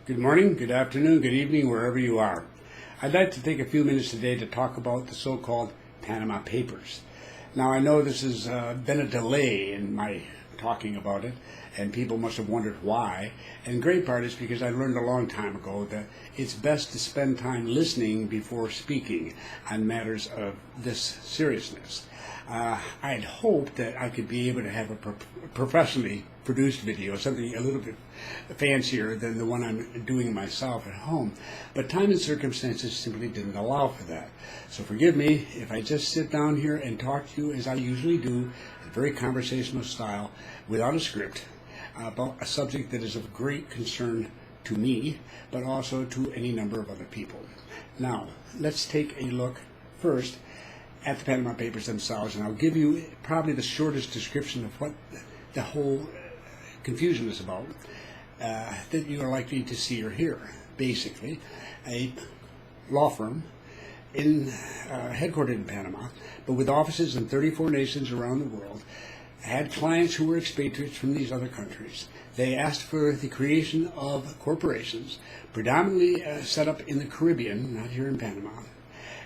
Good morning, good afternoon, good evening, wherever you are. I'd like to take a few minutes today to talk about the so-called Panama Papers. Now, I know this has been a delay in my talking about it, and people must have wondered why. And great part is because I learned a long time ago that it's best to spend time listening before speaking on matters of this seriousness. I'd hoped that I could be able to have a professionally produced video, something a little bit fancier than the one I'm doing myself at home, but time and circumstances simply didn't allow for that. So forgive me if I just sit down here and talk to you as I usually do, in very conversational style, without a script, about a subject that is of great concern to me, but also to any number of other people. Now, let's take a look first at the Panama Papers themselves, and I'll give you probably the shortest description of what the whole confusion is about that you are likely to see or hear. Basically, a law firm headquartered in Panama, but with offices in 34 nations around the world, had clients who were expatriates from these other countries. They asked for the creation of corporations, predominantly set up in the Caribbean, not here in Panama.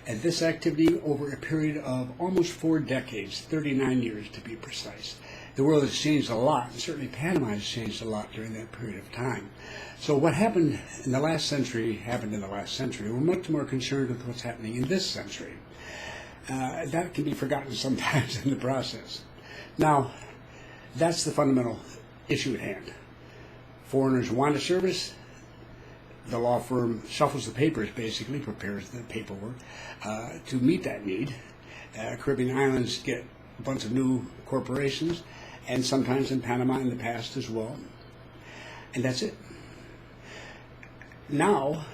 And this activity over a period of almost 4 decades, 39 years to be precise. The world has changed a lot, and certainly Panama has changed a lot during that period of time. So what happened in the last century. We're much more concerned with what's happening in this century. That can be forgotten sometimes in the process. Now, that's the fundamental issue at hand. Foreigners want a service. The law firm shuffles the papers, basically, prepares the paperwork to meet that need. Caribbean islands get a bunch of new corporations, and sometimes in Panama in the past as well. And that's it. Now,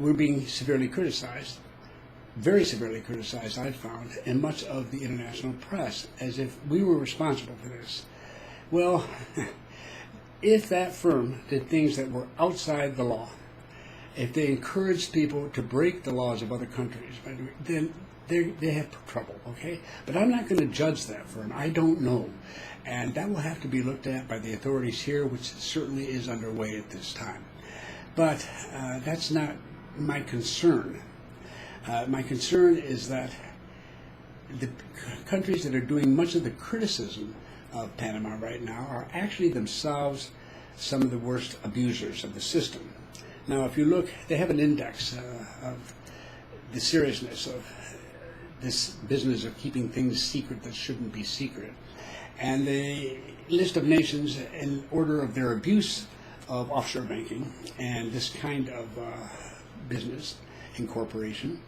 we're being severely criticized, very severely criticized, I've found, in much of the international press, as if we were responsible for this. Well, if that firm did things that were outside the law, if they encouraged people to break the laws of other countries, then they have trouble, okay? But I'm not going to judge that firm. I don't know. And that will have to be looked at by the authorities here, which certainly is underway at this time. But that's not my concern. My concern is that the countries that are doing much of the criticism of Panama right now are actually themselves some of the worst abusers of the system. Now, if you look, they have an index of the seriousness of this business of keeping things secret that shouldn't be secret. And the list of nations in order of their abuse of offshore banking and this kind of business incorporation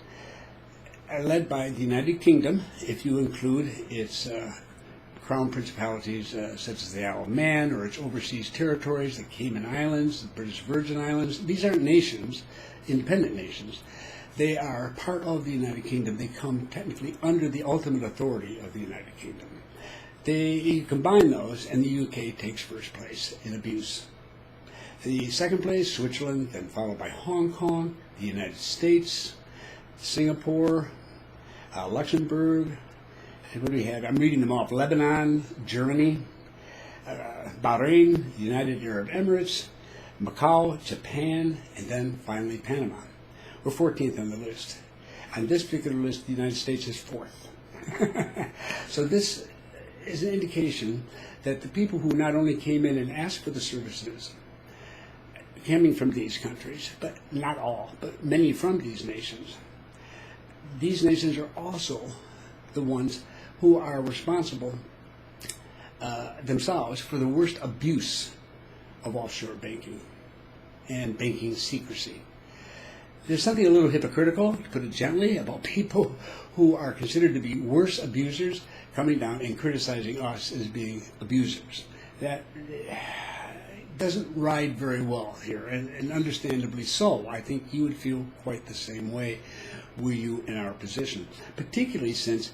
are led by the United Kingdom, if you include its crown principalities such as the Isle of Man, or its overseas territories, the Cayman Islands, the British Virgin Islands. These aren't nations, independent nations. They are part of the United Kingdom. They come technically under the ultimate authority of the United Kingdom. They combine those, and the UK takes first place in abuse. The second place, Switzerland, then followed by Hong Kong, the United States, Singapore, Luxembourg. What do we have? I'm reading them off. Lebanon, Germany, Bahrain, the United Arab Emirates, Macau, Japan, and then finally Panama. We're 14th on the list. On this particular list, the United States is 4th. So this is an indication that the people who not only came in and asked for the services coming from these countries, but not all, but many from these nations are also the ones who are responsible themselves for the worst abuse of offshore banking and banking secrecy. There's something a little hypocritical, to put it gently, about people who are considered to be worse abusers coming down and criticizing us as being abusers. That doesn't ride very well here, and understandably so. I think you would feel quite the same way were you in our position, particularly since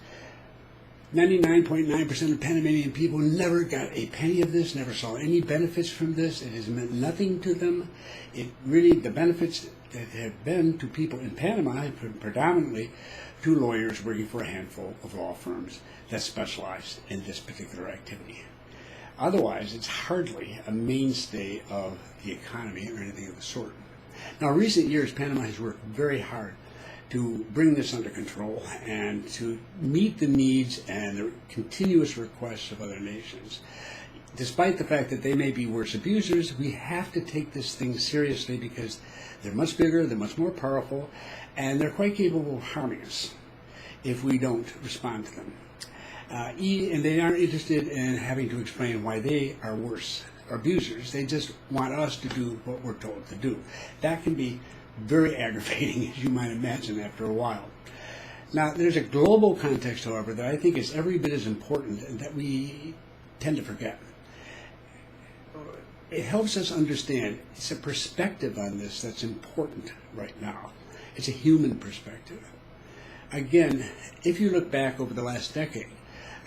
99.9% of Panamanian people never got a penny of this, never saw any benefits from this. It has meant nothing to them. It really, the benefits that have been to people in Panama have been predominantly to lawyers working for a handful of law firms that specialize in this particular activity. Otherwise, it's hardly a mainstay of the economy or anything of the sort. Now, in recent years, Panama has worked very hard to bring this under control and to meet the needs and the continuous requests of other nations. Despite the fact that they may be worse abusers, we have to take this thing seriously because they're much bigger, they're much more powerful, and they're quite capable of harming us if we don't respond to them. And they aren't interested in having to explain why they are worse abusers. They just want us to do what we're told to do. That can be very aggravating, as you might imagine, after a while. Now, there's a global context, however, that I think is every bit as important and that we tend to forget. It helps us understand it's a perspective on this that's important right now. It's a human perspective. Again, if you look back over the last decade,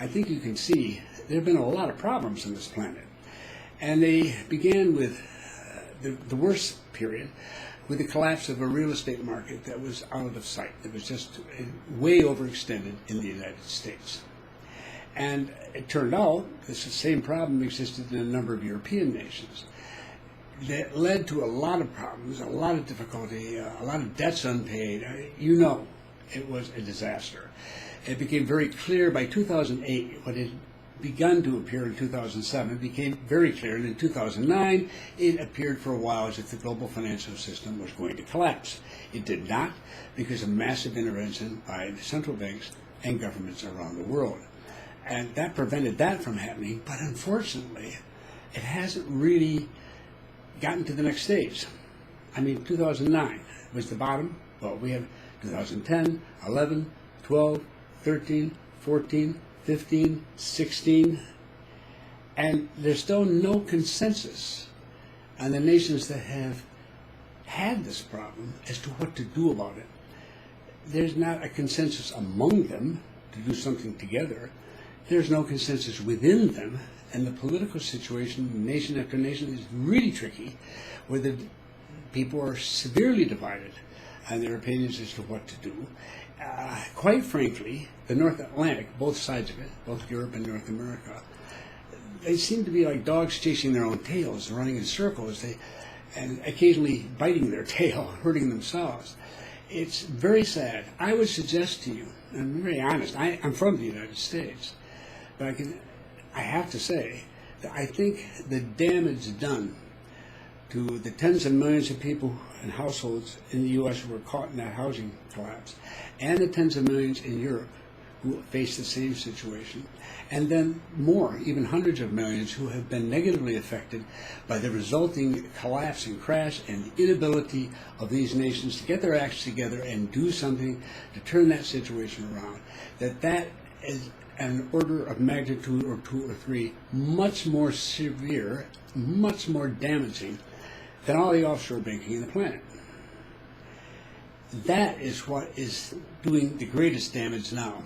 I think you can see there have been a lot of problems on this planet. And they began with the worst period, with the collapse of a real estate market that was out of sight, that was just way overextended in the United States. And it turned out this same problem existed in a number of European nations. That led to a lot of problems, a lot of difficulty, a lot of debts unpaid. You know, it was a disaster. It became very clear by 2008, what had begun to appear in 2007 became very clear, and in 2009 it appeared for a while as if the global financial system was going to collapse. It did not, because of massive intervention by the central banks and governments around the world. And that prevented that from happening, but unfortunately it hasn't really gotten to the next stage. I mean, 2009 was the bottom. Well, we have 2010, 11, 12, 13, 14, 15, 16, and there's still no consensus on the nations that have had this problem as to what to do about it. There's not a consensus among them to do something together. There's no consensus within them, and the political situation, nation after nation, is really tricky, where the people are severely divided on their opinions as to what to do. Quite frankly, the North Atlantic, both sides of it, both Europe and North America, they seem to be like dogs chasing their own tails, running in circles, and occasionally biting their tail, hurting themselves. It's very sad. I would suggest to you, and I'm very honest, I'm from the United States, but I have to say that I think the damage done to the tens of millions of people and households in the U.S. who were caught in that housing collapse, and the tens of millions in Europe who face the same situation, and then more, even hundreds of millions who have been negatively affected by the resulting collapse and crash and the inability of these nations to get their acts together and do something to turn that situation around, that is an order of magnitude or 2 or 3 much more severe, much more damaging than all the offshore banking in the planet. That is what is doing the greatest damage now.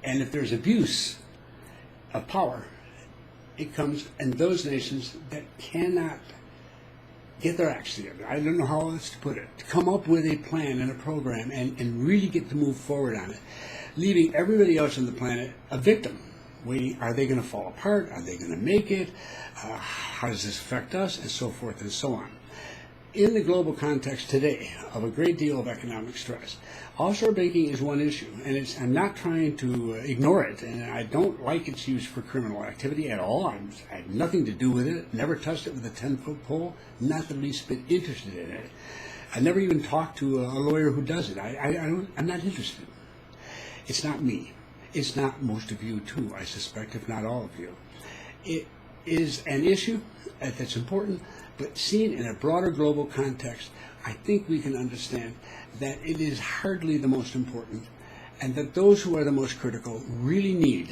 And if there's abuse of power, it comes in those nations that cannot get their acts together. I don't know how else to put it. To come up with a plan and a program and really get to move forward on it, leaving everybody else on the planet a victim. Waiting, are they going to fall apart? Are they going to make it? How does this affect us? And so forth and so on. In the global context today of a great deal of economic stress, offshore banking is one issue, and I'm not trying to ignore it, and I don't like its use for criminal activity at all. I have nothing to do with it, never touched it with a 10-foot pole, not the least bit interested in it. I never even talked to a lawyer who does it. I'm not interested. It's not me. It's not most of you, too, I suspect, if not all of you. It is an issue that's important, but seen in a broader global context, I think we can understand that it is hardly the most important, and that those who are the most critical really need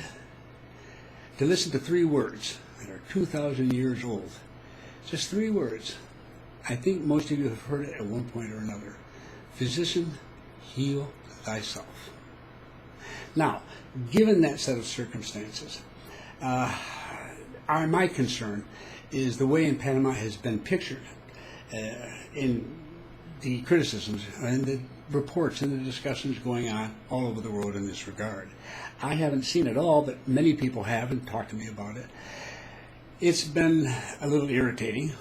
to listen to 3 words that are 2,000 years old. Just 3 words. I think most of you have heard it at one point or another. Physician, heal thyself. Now, given that set of circumstances, my concern is the way in Panama has been pictured in the criticisms and the reports and the discussions going on all over the world in this regard. I haven't seen it all, but many people have and talked to me about it. It's been a little irritating.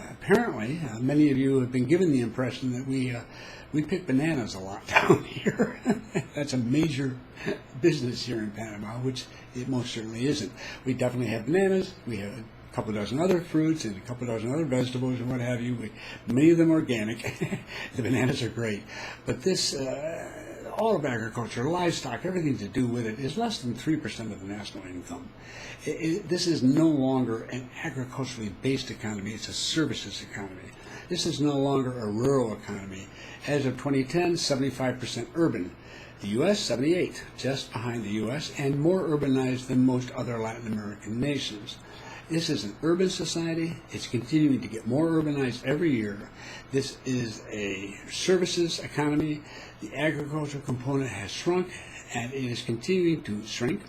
Apparently, many of you have been given the impression that we pick bananas a lot down here. That's a major business here in Panama, which it most certainly isn't. We definitely have bananas. We have a couple dozen other fruits and a couple dozen other vegetables and what have you. Many of them organic. The bananas are great. But this, all of agriculture, livestock, everything to do with it is less than 3% of the national income. This is no longer an agriculturally based economy. It's a services economy. This is no longer a rural economy. As of 2010, 75% urban. The U.S., 78, just behind the U.S., and more urbanized than most other Latin American nations. This is an urban society. It's continuing to get more urbanized every year. This is a services economy. The agricultural component has shrunk, and it is continuing to shrink.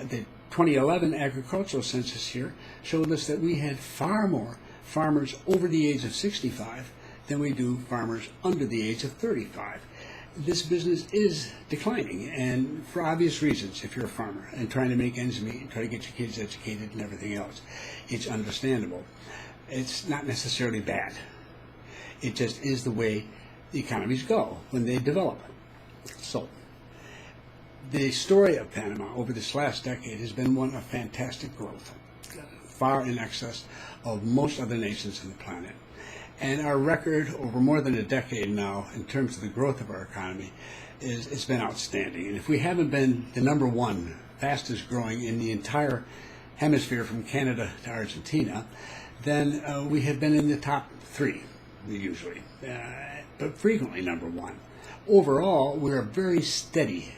The 2011 agricultural census here showed us that we had far more farmers over the age of 65 than we do farmers under the age of 35. This business is declining, and for obvious reasons. If you're a farmer and trying to make ends meet and try to get your kids educated and everything else, it's understandable. It's not necessarily bad. It just is the way the economies go when they develop. So, the story of Panama over this last decade has been one of fantastic growth, far in excess of most other nations on the planet. And our record over more than a decade now, in terms of the growth of our economy, it's been outstanding. And if we haven't been the number one fastest growing in the entire hemisphere from Canada to Argentina, then we have been in the top three, usually, but frequently number one. Overall, we're very steady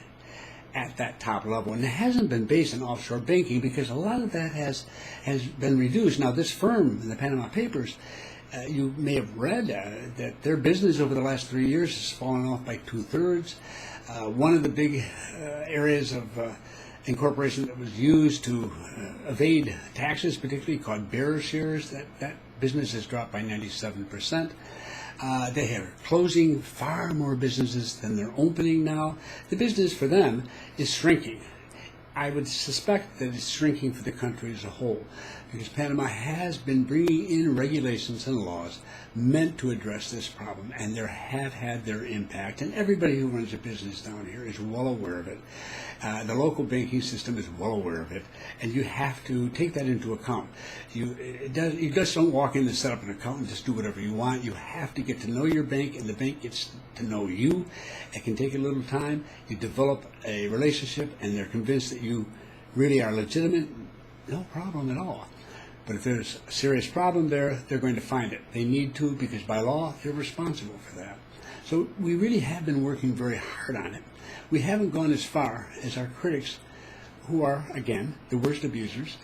at that top level, and it hasn't been based on offshore banking because a lot of that has been reduced. Now, this firm, the Panama Papers, you may have read that their business over the last 3 years has fallen off by 2/3. One of the big areas of incorporation that was used to evade taxes, particularly called bearer shares, that business has dropped by 97%. They are closing far more businesses than they're opening now. The business for them is shrinking. I would suspect that it's shrinking for the country as a whole, because Panama has been bringing in regulations and laws meant to address this problem, and they have had their impact, and everybody who runs a business down here is well aware of it. The local banking system is well aware of it, and you have to take that into account. You just don't walk in and set up an account and just do whatever you want. You have to get to know your bank, and the bank gets to know you. It can take a little time. You develop a relationship, and they're convinced that you really are legitimate. No problem at all. But if there's a serious problem there, they're going to find it. They need to, because by law, they're responsible for that. So we really have been working very hard on it. We haven't gone as far as our critics, who are, again, the worst abusers,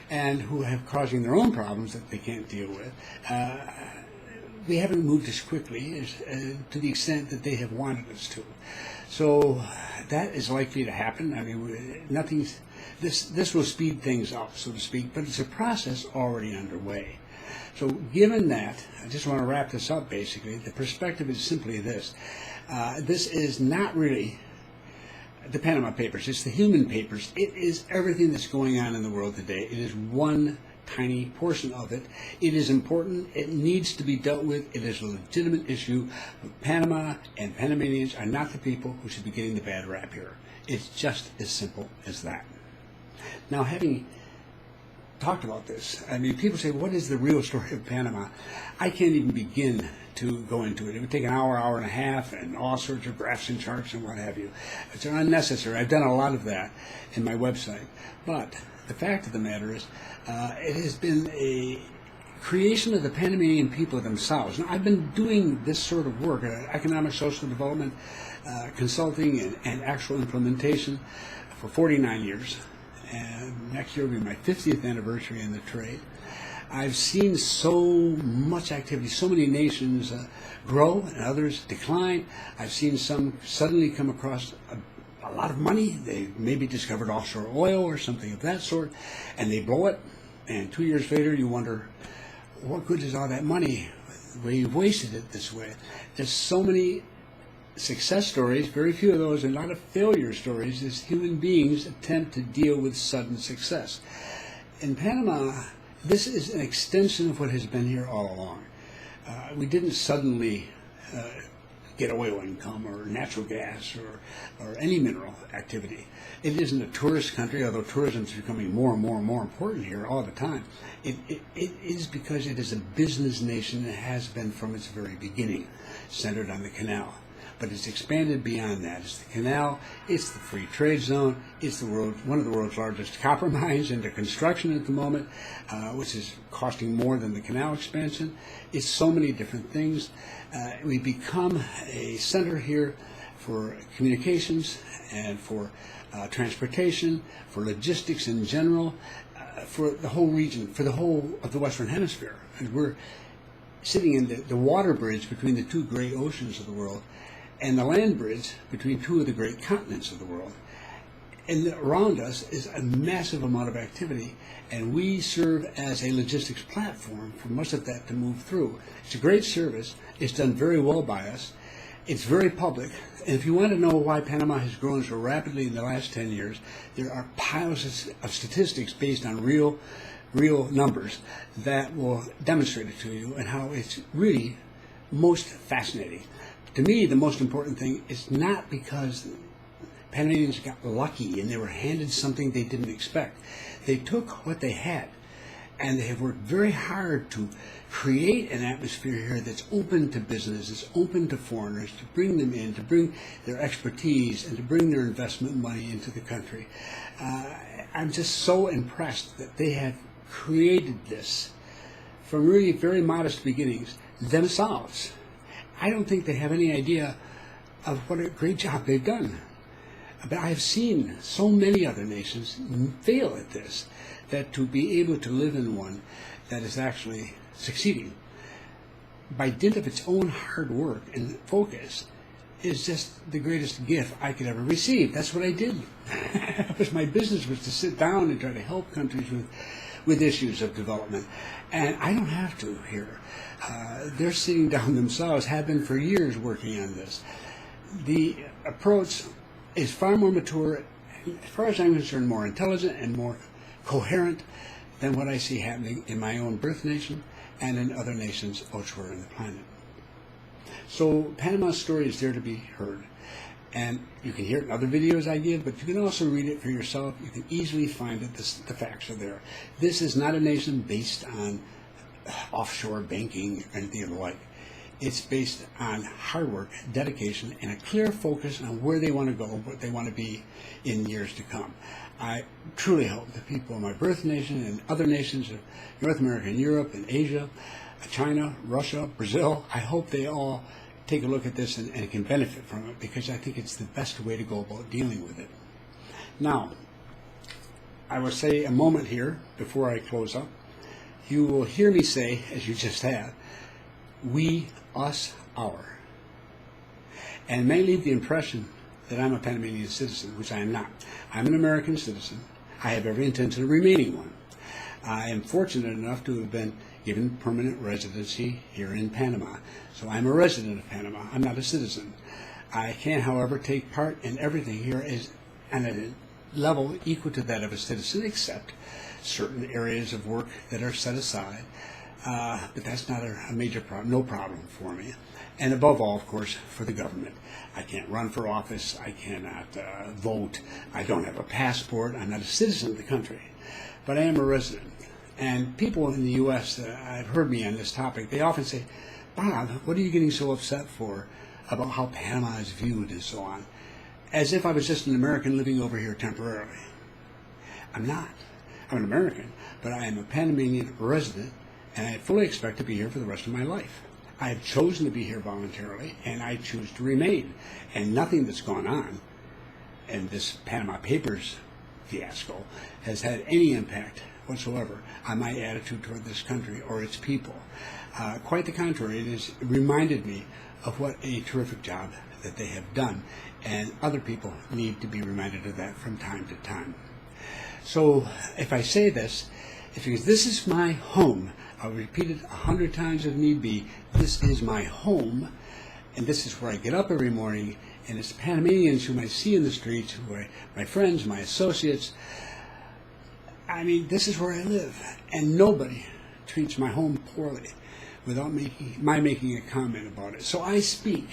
and who have causing their own problems that they can't deal with. We haven't moved as quickly as, to the extent that they have wanted us to. So that is likely to happen. I mean, this will speed things up, so to speak, but it's a process already underway. So given that, I just want to wrap this up basically. The perspective is simply this. This is not really the Panama Papers. It's the human papers. It is everything that's going on in the world today. It is one tiny portion of it. It is important. It needs to be dealt with. It is a legitimate issue. But Panama and Panamanians are not the people who should be getting the bad rap here. It's just as simple as that. Now, having talked about this, I mean, people say, what is the real story of Panama? I can't even begin to go into it. It would take an hour, hour and a half, and all sorts of graphs and charts and what have you. It's unnecessary. I've done a lot of that in my website. But the fact of the matter is, it has been a creation of the Panamanian people themselves. Now, I've been doing this sort of work, economic social development, consulting, and actual implementation for 49 years. And next year will be my 50th anniversary in the trade. I've seen so much activity, so many nations grow and others decline. I've seen some suddenly come across a lot of money. They maybe discovered offshore oil or something of that sort, and they blow it. And 2 years later, you wonder, what good is all that money? We've wasted it this way. There's so many success stories, very few of those, and a lot of failure stories as human beings attempt to deal with sudden success. in Panama, this is an extension of what has been here all along. We didn't suddenly get oil income or natural gas or any mineral activity. It isn't a tourist country, although tourism is becoming more and more and more important here all the time. It is because it is a business nation and has been from its very beginning, centered on the canal. But it's expanded beyond that. It's the canal, it's the free trade zone, it's one of the world's largest copper mines under construction at the moment, which is costing more than the canal expansion. It's so many different things. We become a center here for communications and for transportation, for logistics in general, for the whole region, for the whole of the Western Hemisphere. And we're sitting in the water bridge between the two great oceans of the world and the land bridge between two of the great continents of the world. And around us is a massive amount of activity, and we serve as a logistics platform for much of that to move through. It's a great service. It's done very well by us. It's very public. And if you want to know why Panama has grown so rapidly in the last 10 years, there are piles of statistics based on real numbers that will demonstrate it to you and how it's really most fascinating. To me, the most important thing is not because Panamanians got lucky and they were handed something they didn't expect. They took what they had, and they have worked very hard to create an atmosphere here that's open to business, that's open to foreigners, to bring them in, to bring their expertise, and to bring their investment money into the country. I'm just so impressed that they have created this from really very modest beginnings themselves. I don't think they have any idea of what a great job they've done. But I have seen so many other nations fail at this, that to be able to live in one that is actually succeeding by dint of its own hard work and focus is just the greatest gift I could ever receive. That's what I did. It was my business was to sit down and try to help countries with issues of development. And I don't have to here. They're sitting down themselves, have been for years working on this. The approach is far more mature, as far as I'm concerned, more intelligent and more coherent than what I see happening in my own birth nation and in other nations elsewhere on the planet. So Panama's story is there to be heard. And you can hear it in other videos I give, but you can also read it for yourself. You can easily find it. The facts are there. This is not a nation based on offshore banking or anything of the like. It's based on hard work, dedication, and a clear focus on where they want to go, what they want to be in years to come. I truly hope the people of my birth nation and other nations of North America and Europe and Asia, China, Russia, Brazil, I hope they all take a look at this and can benefit from it, because I think it's the best way to go about dealing with it. Now, I will say a moment here before I close up. You will hear me say, as you just have, we, us, our. And it may leave the impression that I'm a Panamanian citizen, which I am not. I'm an American citizen. I have every intention of remaining one. I am fortunate enough to have been given permanent residency here in Panama. So I'm a resident of Panama. I'm not a citizen. I can, however, take part in everything here on a level equal to that of a citizen, except certain areas of work that are set aside. But that's not a major problem, no problem for me. And above all, of course, for the government. I can't run for office. I cannot vote. I don't have a passport. I'm not a citizen of the country. But I am a resident. And people in the U.S. that have heard me on this topic, they often say, Bob, what are you getting so upset for about how Panama is viewed and so on? As if I was just an American living over here temporarily. I'm not. I'm an American, but I am a Panamanian resident, and I fully expect to be here for the rest of my life. I have chosen to be here voluntarily, and I choose to remain. And nothing that's gone on in this Panama Papers fiasco has had any impact whatsoever on my attitude toward this country or its people. Quite the contrary, it has reminded me of what a terrific job that they have done, and other people need to be reminded of that from time to time. So if I say this, it's because this is my home. I'll repeat it 100 times if need be. This is my home, and this is where I get up every morning, and it's Panamanians whom I see in the streets, who are my friends, my associates. I mean, this is where I live, and nobody treats my home poorly without making a comment about it. So I speak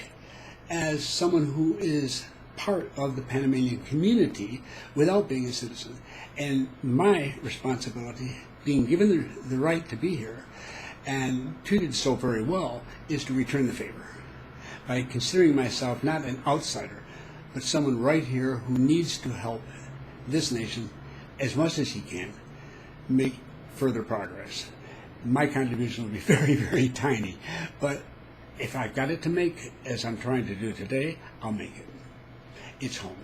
as someone who is part of the Panamanian community without being a citizen. And my responsibility, being given the right to be here and treated so very well, is to return the favor by considering myself not an outsider, but someone right here who needs to help this nation as much as he can make further progress. My contribution will be very, very tiny, but if I've got it to make, as I'm trying to do today, I'll make it. It's home.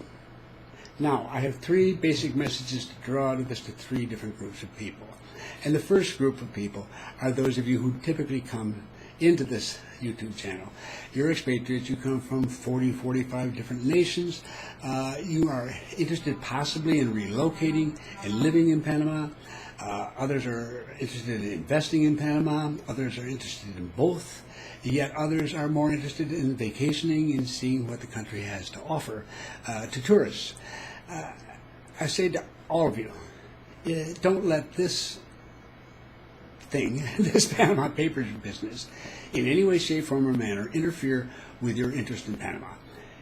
Now, I have three basic messages to draw out of this to three different groups of people. And the first group of people are those of you who typically come into this YouTube channel. You're expatriates. You come from 40, 45 different nations. You are interested possibly in relocating and living in Panama. Others are interested in investing in Panama. Others are interested in both. Yet others are more interested in vacationing and seeing what the country has to offer to tourists. I say to all of you, don't let this thing, this Panama Papers business, in any way, shape, form, or manner interfere with your interest in Panama.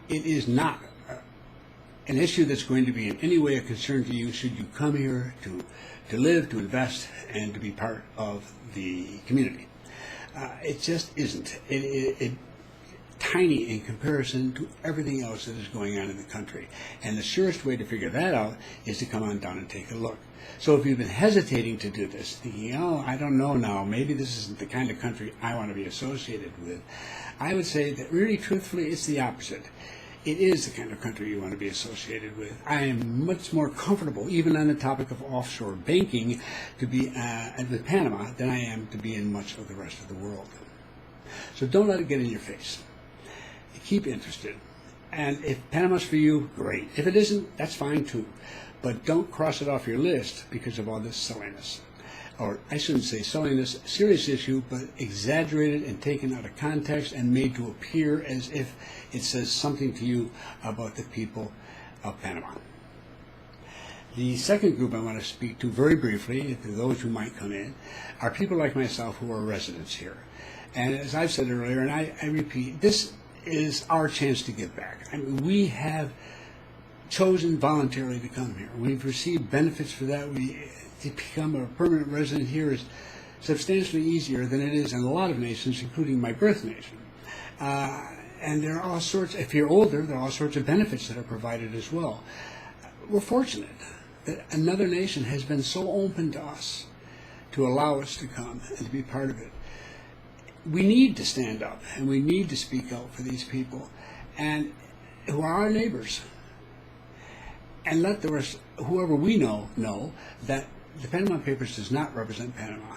It is not an issue that's going to be in any way a concern to you should you come here to live, to invest, and to be part of the community. It just isn't. It tiny in comparison to everything else that is going on in the country. And the surest way to figure that out is to come on down and take a look. So if you've been hesitating to do this, thinking, oh, I don't know now, maybe this isn't the kind of country I want to be associated with, I would say that really, truthfully, it's the opposite. It is the kind of country you want to be associated with. I am much more comfortable, even on the topic of offshore banking, to be with Panama than I am to be in much of the rest of the world. So don't let it get in your face. Keep interested. And if Panama's for you, great. If it isn't, that's fine too. But don't cross it off your list because of all this silliness. Or I shouldn't say silliness, serious issue, but exaggerated and taken out of context and made to appear as if it says something to you about the people of Panama. The second group I want to speak to very briefly, to those who might come in, are people like myself who are residents here. And as I've said earlier, and I repeat, this is our chance to give back. I mean, we have chosen voluntarily to come here. We've received benefits for that. To become a permanent resident here is substantially easier than it is in a lot of nations, including my birth nation. And there are all sorts, if you're older, there are all sorts of benefits that are provided as well. We're fortunate that another nation has been so open to us to allow us to come and to be part of it. We need to stand up and we need to speak out for these people and who are our neighbors. And let the rest, whoever we know that the Panama Papers does not represent Panama.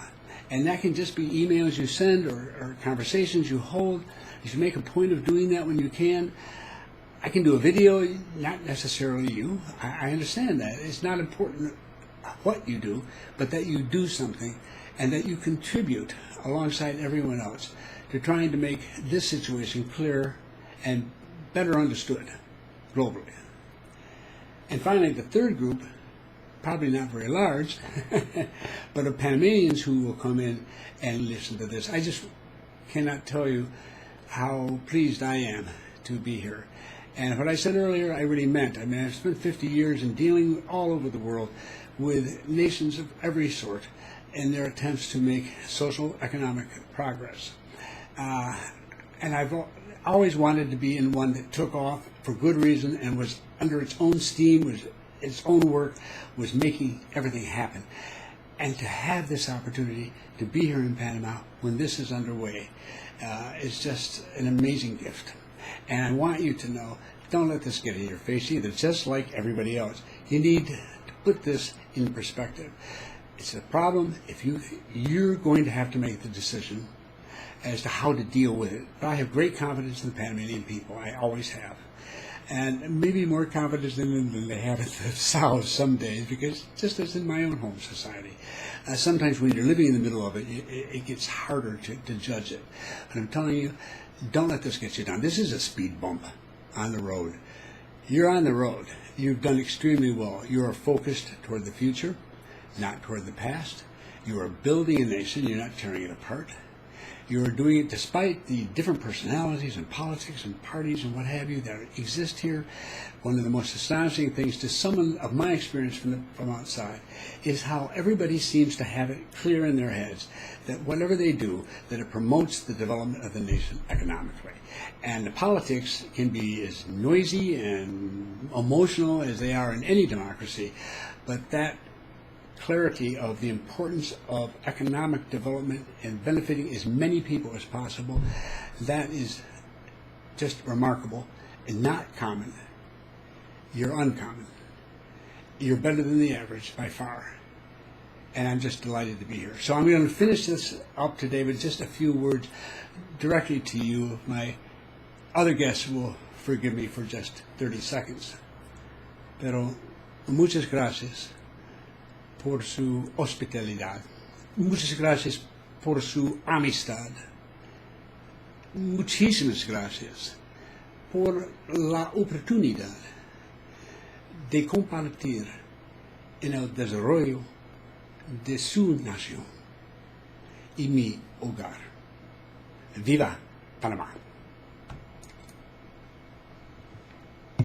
And that can just be emails you send or conversations you hold. You should make a point of doing that when you can. I can do a video, not necessarily you. I understand that. It's not important what you do, but that you do something and that you contribute alongside everyone else to trying to make this situation clearer and better understood globally. And finally, the third group, probably not very large, but of Panamanians who will come in and listen to this. I just cannot tell you how pleased I am to be here. And what I said earlier, I really meant. I mean, I've spent 50 years in dealing all over the world with nations of every sort in their attempts to make social, economic progress. And I've always wanted to be in one that took off for good reason and was under its own steam, was its own work, was making everything happen. And to have this opportunity to be here in Panama when this is underway is just an amazing gift. And I want you to know, don't let this get in your face either. Just like everybody else, you need to put this in perspective. It's a problem if you're going to have to make the decision as to how to deal with it. But I have great confidence in the Panamanian people. I always have. And maybe more confidence in them than they have in themselves some days, because just as in my own home society, sometimes when you're living in the middle of it, it gets harder to judge it. And I'm telling you, don't let this get you down. This is a speed bump on the road. You're on the road. You've done extremely well. You are focused toward the future. not toward the past. You are building a nation. You're not tearing it apart. You are doing it despite the different personalities and politics and parties and what have you that exist here. One of the most astonishing things to someone of my experience from outside is how everybody seems to have it clear in their heads that whatever they do, that it promotes the development of the nation economically. And the politics can be as noisy and emotional as they are in any democracy, but that clarity of the importance of economic development and benefiting as many people as possible, that is just remarkable and not common. You're uncommon. You're better than the average by far. And I'm just delighted to be here. So I'm going to finish this up today with just a few words directly to you. My other guests will forgive me for just 30 seconds. Pero muchas gracias por su hospitalidad. Muchas gracias por su amistad. Muchísimas gracias por la oportunidad de compartir en el desarrollo de su nación y mi hogar. ¡Viva Panamá!